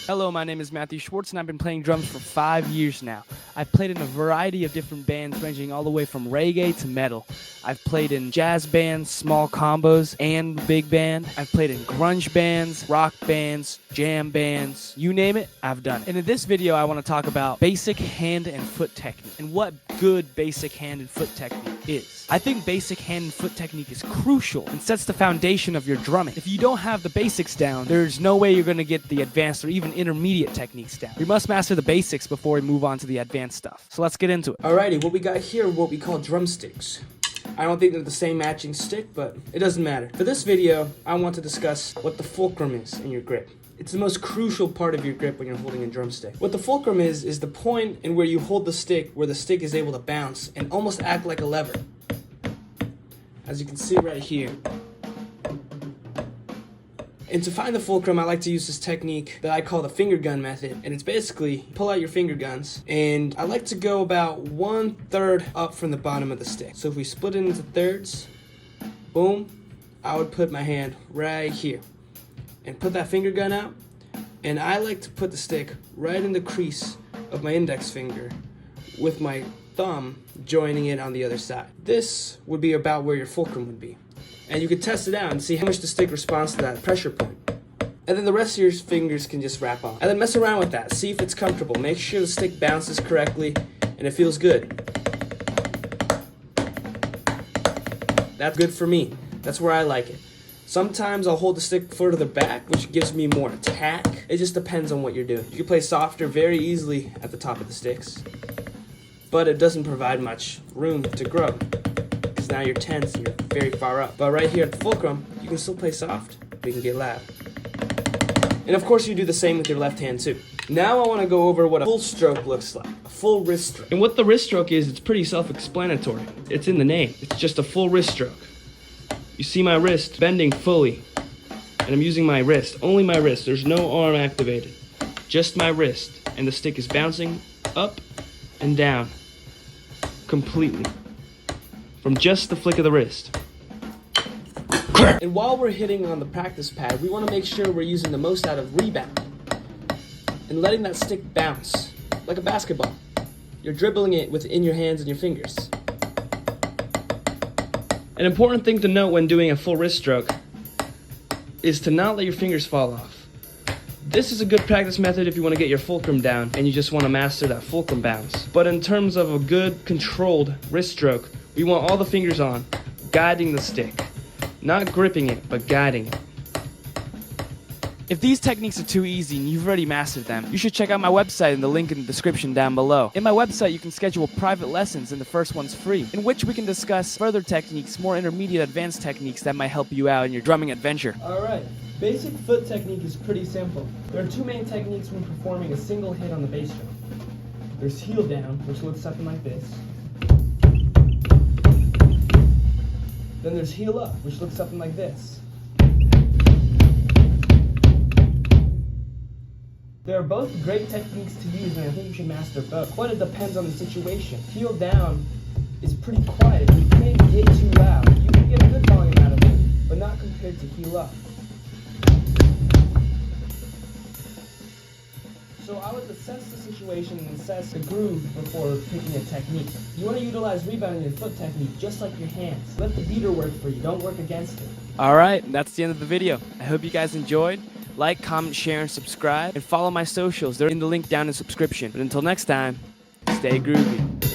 Hello, my name is Matthew Schwartz, and I've been playing drums for 5 years now. I've played in a variety of different bands, ranging all the way from reggae to metal. I've played in jazz bands, small combos, and big band. I've played in grunge bands, rock bands, jam bands, you name it, I've done it. And in this video, I want to talk about basic hand and foot technique, and what good basic hand and foot technique is. I think basic hand and foot technique is crucial and sets the foundation of your drumming. If you don't have the basics down, there's no way you're going to get the advanced or even intermediate techniques down. We must master the basics before we move on to the advanced stuff. So let's get into it. Alrighty, what we got here are what we call drumsticks. I don't think they're the same matching stick, but it doesn't matter. For this video, I want to discuss what the fulcrum is in your grip. It's the most crucial part of your grip when you're holding a drumstick. What the fulcrum is the point in where you hold the stick, where the stick is able to bounce and almost act like a lever. As you can see right here. And to find the fulcrum, I like to use this technique that I call the finger gun method. And it's basically, pull out your finger guns, and I like to go about 1/3 up from the bottom of the stick. So if we split it into thirds, boom, I would put my hand right here and put that finger gun out. And I like to put the stick right in the crease of my index finger with my thumb joining it on the other side. This would be about where your fulcrum would be. And you can test it out and see how much the stick responds to that pressure point. And then the rest of your fingers can just wrap on. And then mess around with that. See if it's comfortable. Make sure the stick bounces correctly and it feels good. That's good for me. That's where I like it. Sometimes I'll hold the stick further back, which gives me more attack. It just depends on what you're doing. You can play softer very easily at the top of the sticks, but it doesn't provide much room to grow, because now you're tense and you're very far up. But right here at the fulcrum, you can still play soft, but you can get loud. And of course you do the same with your left hand too. Now I want to go over what a full stroke looks like, a full wrist stroke. And what the wrist stroke is, it's pretty self-explanatory. It's in the name. It's just a full wrist stroke. You see my wrist bending fully, and I'm using my wrist, only my wrist. There's no arm activated, just my wrist, and the stick is bouncing up and down completely from just the flick of the wrist. And while we're hitting on the practice pad, we want to make sure we're using the most out of rebound and letting that stick bounce like a basketball. You're dribbling it within your hands and your fingers. An important thing to note when doing a full wrist stroke is to not let your fingers fall off. This is a good practice method if you want to get your fulcrum down and you just want to master that fulcrum bounce. But in terms of a good controlled wrist stroke, we want all the fingers on, guiding the stick. Not gripping it, but guiding it. If these techniques are too easy and you've already mastered them, you should check out my website in the link in the description down below. In my website, you can schedule private lessons, and the first one's free, in which we can discuss further techniques, more intermediate advanced techniques that might help you out in your drumming adventure. Alright, basic foot technique is pretty simple. There are two main techniques when performing a single hit on the bass drum. There's heel down, which looks something like this. Then there's heel up, which looks something like this. There are both great techniques to use, and I think you should master both. But it depends on the situation. Heel down is pretty quiet. You can't get too loud. You can get a good volume out of it, but not compared to heel up. So I would assess the situation and assess the groove before picking a technique. You want to utilize rebound in your foot technique just like your hands. Let the beater work for you. Don't work against it. Alright, that's the end of the video. I hope you guys enjoyed. Like, comment, share, and subscribe. And follow my socials. They're in the link down in the description. But until next time, stay groovy.